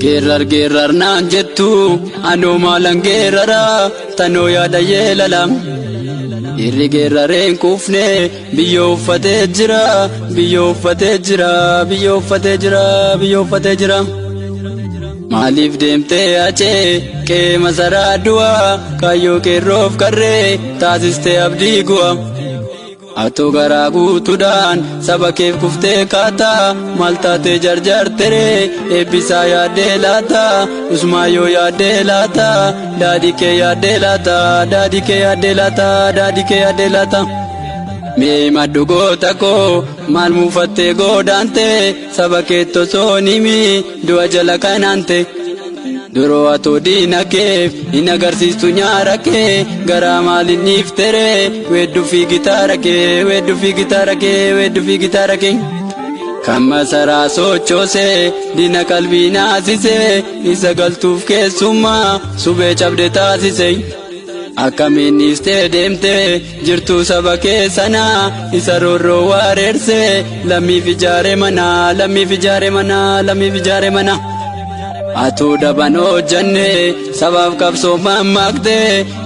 Geerar naan jettu anoo maalan geerara tanoo yaada yeelalam. Irri geerareen kufne biyyoo uffatee jira biyyoo uffatee jira biyyoo uffatee jira biyyoo uffatee jira. Maaliif deemtee acee qee masaraa du'a kaayyoo qeerroof qarree taasistee abdii gu'a. Atoo garaa guutuudhaan saba keef kuftee kaataa maal taatee jarjarteree eebbisaa yaaddee laata usmaayyoo yaaddee laata daadhii kee yaaddee laata daadhii kee yaaddee laata daadhii kee yaaddee laata. Mee maddu goota koo maal muufattee goodaante saba keetti osoo nimi du'a jala kanaante. Duroo atoo diina keef hin agarsiistu nyaara kee garaa maaliin dhiifteree weedduu fi gitaara kee weedduu fi gitaara kee weedduu fi gitaara kee. Kan masaraa sochoosee diina qalbii naasisee isa galtuuf keessummaa subee cabde taasise. Akkamiin dhiistee deemtee jirtuu saba keessanaa isa roorroo waareersee lammiif ijaare mana lammiif ijaare mana lammiif ijaare mana. Atoo daban hojjannee sabaaf qabsoo mammaakte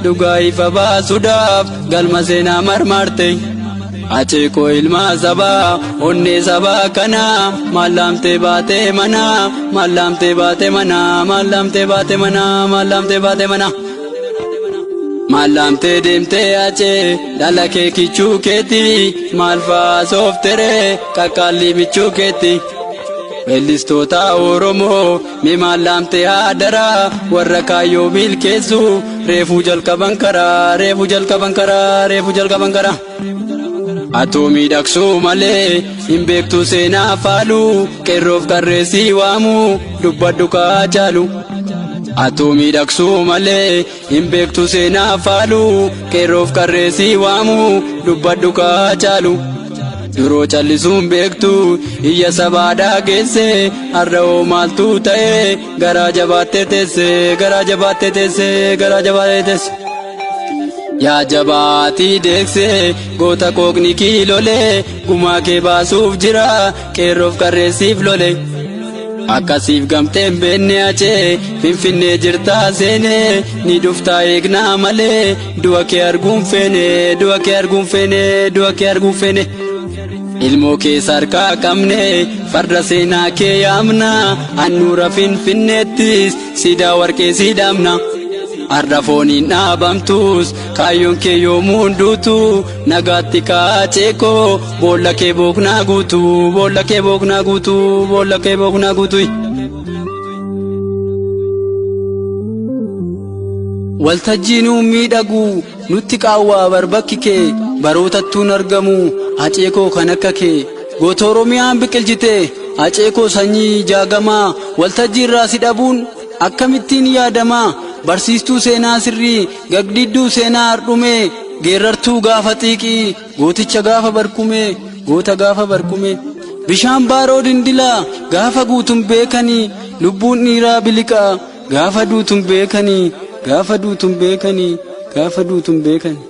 dhugaa ifa baasuudhaaf galma seenaa marmarte. Achee koo ilmaa sabaa onnee sabaa kanaa maallaamtee baatee mana maallaamtee baatee mana maallaamtee baatee mana maallaamtee baatee mana. Maallaamtee deemtee achee dhala kee kichuu keetti maal fa'aa soofteree qaqqaalli michuu keetti. Weellistoota Oromoo mee maallaamtee haadaraa warra kaayyoo milkeessu reefuu jalqaban karaa reefuu jalqaban karaa reefuu jalqaban karaa. Atoo miidhagsuu malee hin beektu seenaa faaluu qeerroof qarreessii waamuu dubbadhu kaa caalu. Atoo miidhagsuu malee hin beektu seenaa faaluu qeerroof qarreessii waamuu dubbadhu kaa caalu. Duroo callisuun beektu iyya sabaadhaa geesse har'oo maaltu ta'e garaa jabaattee teesse garaa jabaattee teesse garaa jabaattee teesse. Yaa jabaatii deekse goota qooqni kiilolee gumaa kee baasuuf jira qeerroof qarreessiif lole. Akkasiif gamteen beenne achee finfinnee jirtaa seenee ni dhuftaa eegnaa malee du'a kee arguun feene du'a kee arguun feene du'a kee arguun feene. Ilmoo keessa harkaa qabne farda seenaa kee yaamna annuura finfinneettis siidaa warqee siidamna. Har'a fooniin dhaabamtus kaayyoon kee yoomuu hunduutu nagaatti kaacee koo boolla kee booknaa guutu boolla kee booknaa guutu boolla kee booknaa guutu. Waltajjiinuu miidhagu nutti qaawwaa barbakki kee barootattuun argamu aceekoo kan akka kee goota Oromiyaan biqilchite aceekoo sanyii jaagamaa waltajjiirraa si dhabuun akkamittiin yaadamaa. Barsiistuu seenaa sirrii gagdidduu seenaa hardhume geerartuu gaafa xiiqii gooticha gaafa barkume goota gaafa barkume. Bishaan baaroo dindilaa gaafa guutuun beekanii lubbuun dhiiraa biliqaa gaafa duutuun beekanii gaafa duutuun beekanii gaafa duutuun beekanii.